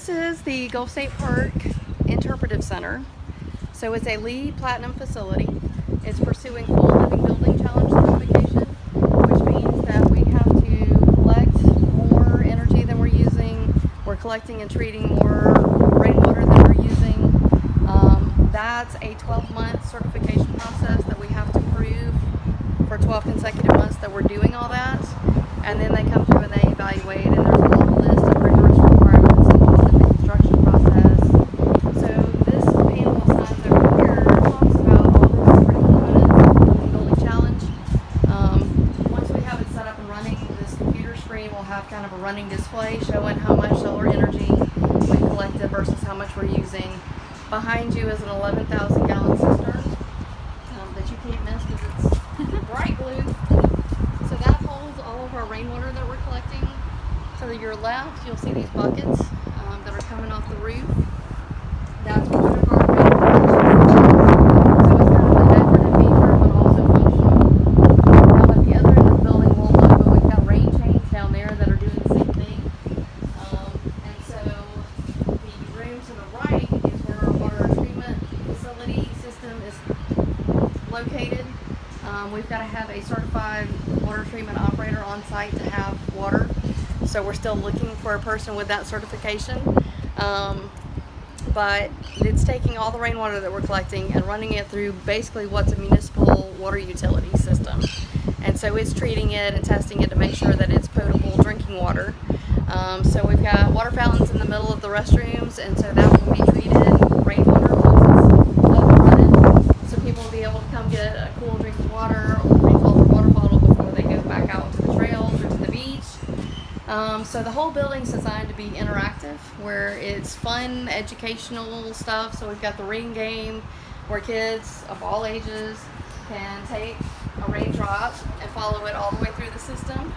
This is the Gulf State Park Interpretive Center. So it's a LEED Platinum facility. It's pursuing full Living Building Challenge certification, which means that we have to collect more energy than we're using. We're collecting and treating more rainwater than we're using. That's a 12-month certification process that we have to prove for 12 consecutive months that we're doing all that. And then they come through and they evaluate, and there's a long list of rigorous requirements involved in the construction process. So this panel of signs over here talks about all the different components of the Living Building Challenge. Once we have it set up and running, this computer screen will have kind of a running display showing how much solar energy we collected versus how much we're using. Behind you is an 11,000 gallon cistern that you can't miss because it's bright blue. So that holds all of our rainwater that we're collecting. So to your left, you'll see these buckets that are coming off the roof. That's one of our rainwater. So it's kind of a decorative feature, but also functional. Now at the other end of the building, we'll look, but we've got rain chains down there that are doing the same thing. And so the room to the right is where our water treatment facility system is located. We've got to have a certified water treatment operator on site to have water. So we're still looking for a person with that certification. But it's taking all the rainwater that we're collecting and running it through basically what's a municipal water utility system. And so it's treating it and testing it to make sure that it's potable drinking water. So we've got water fountains in the middle of the restrooms, and so that will be treated rainwater once it's up and running. So people will be able to come get a cool drink of water or refill their water bottle before they go back out to the trails or to the beach. So the whole building's designed to be interactive, where it's fun, educational stuff. So we've got the ring game, where kids of all ages can take a raindrop and follow it all the way through the system.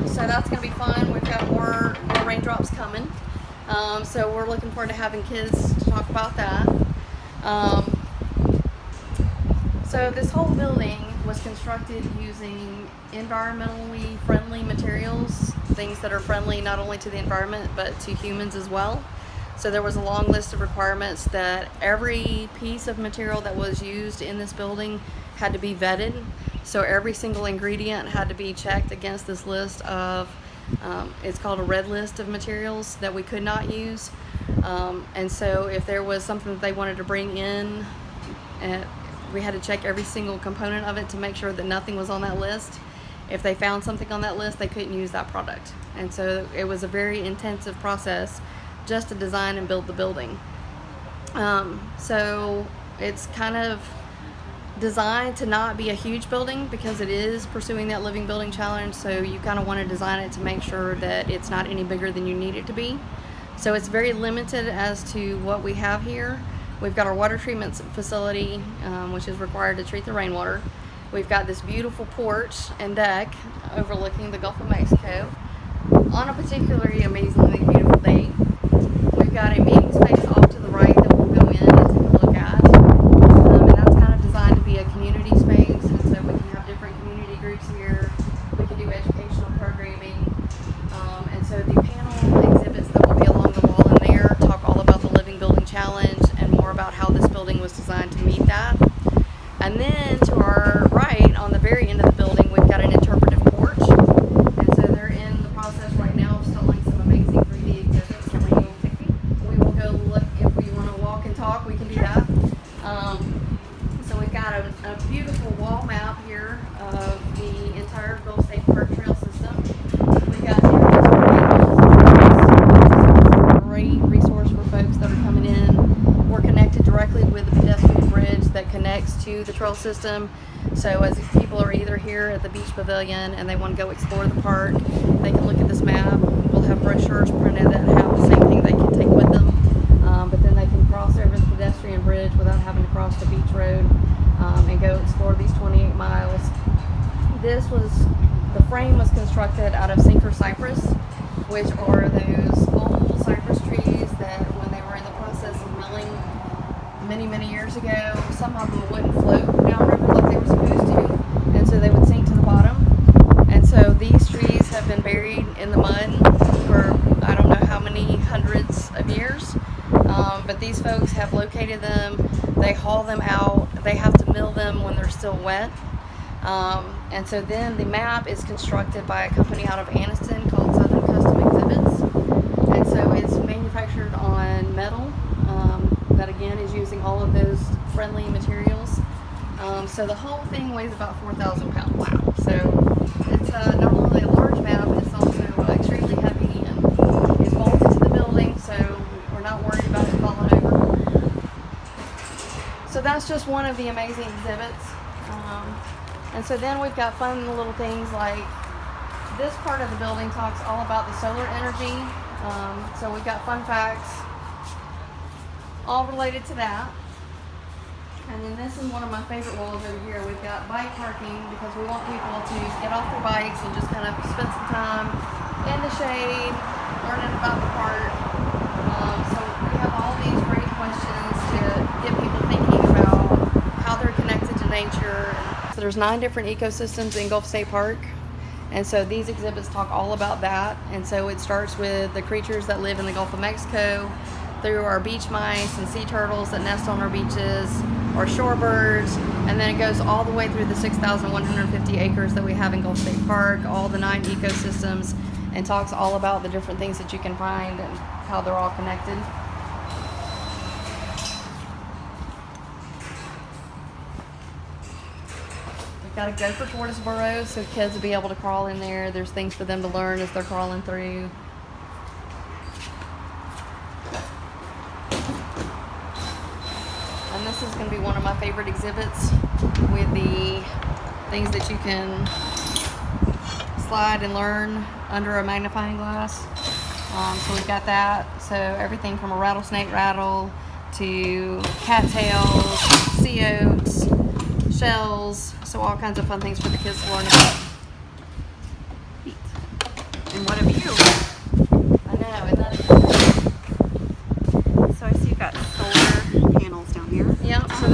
So that's going to be fun. We've got more raindrops coming. So we're looking forward to having kids to talk about that. So this whole building was constructed using environmentally friendly materials, things that are friendly not only to the environment but to humans as well. So there was a long list of requirements that every piece of material that was used in this building had to be vetted. So every single ingredient had to be checked against this list of, it's called a red list of materials that we could not use. And so if there was something that they wanted to bring in, we had to check every single component of it to make sure that nothing was on that list. If they found something on that list, they couldn't use that product. And so it was a very intensive process just to design and build the building. So it's kind of designed to not be a huge building because it is pursuing that Living Building Challenge. So you kind of want to design it to make sure that it's not any bigger than you need it to be. So it's very limited as to what we have here. We've got our water treatment facility, which is required to treat the rainwater. We've got this beautiful porch and deck overlooking the Gulf of Mexico. On a particularly amazingly beautiful day, we've got a meeting space off to the right that we'll go in and take a look at. And that's kind of designed to be a community space, and so we can have different community groups here. We can do educational programming. And so the panel exhibits that will be along the wall in there talk all about the Living Building Challenge and more about how this building was designed to meet that. And then to our right, on the very end of the building, we've got an interpretive porch. And so they're in the process right now of installing some amazing 3D exhibits. We will go look. If we want to walk and talk, we can do that. So we've got a beautiful wall map here of the entire Gulf State Park Trail system. We've got a great resource for folks that are coming in. We're connected directly with the pedestrian bridge that connects to the trail system. So as people are either here at the beach pavilion and they want to go explore the park, they can look at this map. We'll have brochures printed that have the same thing they can take with them. But then they can cross over the pedestrian bridge without having to cross the beach road and go explore these 28 miles. The frame was constructed out of sinker cypress, which are those old cypress trees that when they were in the process of milling many years ago, some of them wouldn't float downriver like they were supposed to, and so they would sink to the bottom. And so these trees have been buried in the mud for I don't know how many folks have located them. They haul them out. They have to mill them when they're still wet. And so then the map is constructed by a company out of Anniston called Southern Custom Exhibits. And so it's manufactured on metal that again is using all of those friendly materials. So the whole thing weighs about 4,000 pounds. Wow. So it's not only a large map, but it's also extremely heavy and is bolted to the building, so we're not worried about it falling over. So that's just one of the amazing exhibits. And so then we've got fun little things like this part of the building talks all about the solar energy. So we've got fun facts all related to that. And then this is one of my favorite walls over here. We've got bike parking because we want people to get off their bikes and just kind of spend some time in the shade, learning about the park. So we have all these great questions to get people thinking about how they're connected to nature. So there's 9 different ecosystems in Gulf State Park. And so these exhibits talk all about that. And so it starts with the creatures that live in the Gulf of Mexico, through our beach mice and sea turtles that nest on our beaches, or shorebirds, and then it goes all the way through the 6,150 acres that we have in Gulf State Park, all the 9 ecosystems, and talks all about the different things that you can find and how they're all connected. We've got a gopher tortoise burrow, so kids will be able to crawl in there. There's things for them to learn as they're crawling through. And this is going to be one of my favorite exhibits with the things that you can slide and learn under a magnifying glass. So we've got that. So everything from a rattlesnake rattle to cattails, sea oats, shells. So all kinds of fun things for the kids to learn about. And what have you? I know, isn't that So I see you've got solar panels down here. Yeah, so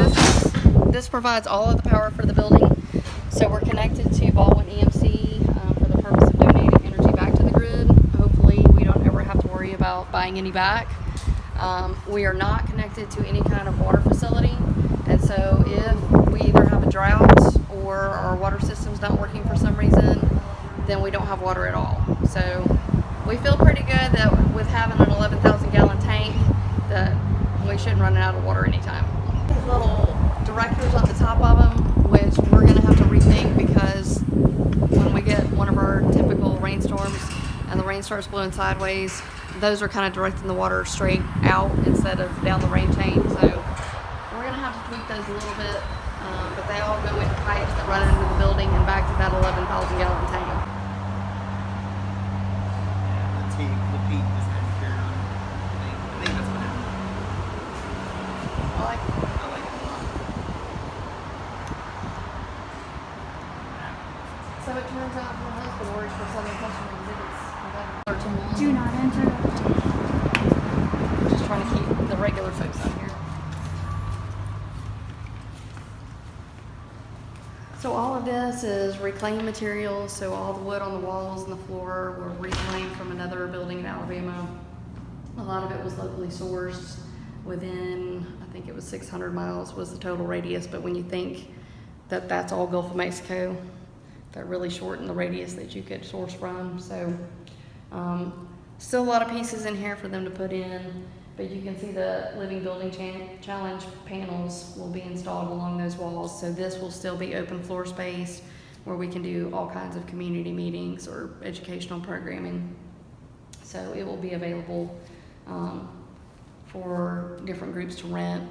this provides all of the power for the building. So we're connected to Baldwin EMC for the purpose of donating energy back to the grid. Hopefully we don't ever have to worry about buying any back. We are not connected to any kind of water facility. And so if we either have a drought or our water system's not working for some reason, then we don't have water at all. So we feel pretty good that with having an 11,000 gallon tank that we shouldn't run out of water anytime. These little directors on the top of them, which we're going to have to rethink because when we get one of our typical rainstorms and the rain starts blowing sideways, those are kind of directing the water straight out instead of down the rain chain. So we're going to have to tweak those a little bit, but they all go into pipes that run into the building and back to that 11,000 gallon tank. The peak just kind of carried on. I think that's what happened. I like it. I like it a lot. So it turns out my husband works for Southern Custom Exhibits. Do not enter. Just trying to keep the regular folks on here. So all of this is reclaimed materials. So all the wood on the walls and the floor were reclaimed from another building in Alabama. A lot of it was locally sourced within, I think it was 600 miles was the total radius. But when you think that that's all Gulf of Mexico, that really shortened the radius that you could source from. So still a lot of pieces in here for them to put in. But you can see the Living Building Challenge panels will be installed along those walls. So this will still be open floor space where we can do all kinds of community meetings or educational programming. So it will be available for different groups to rent.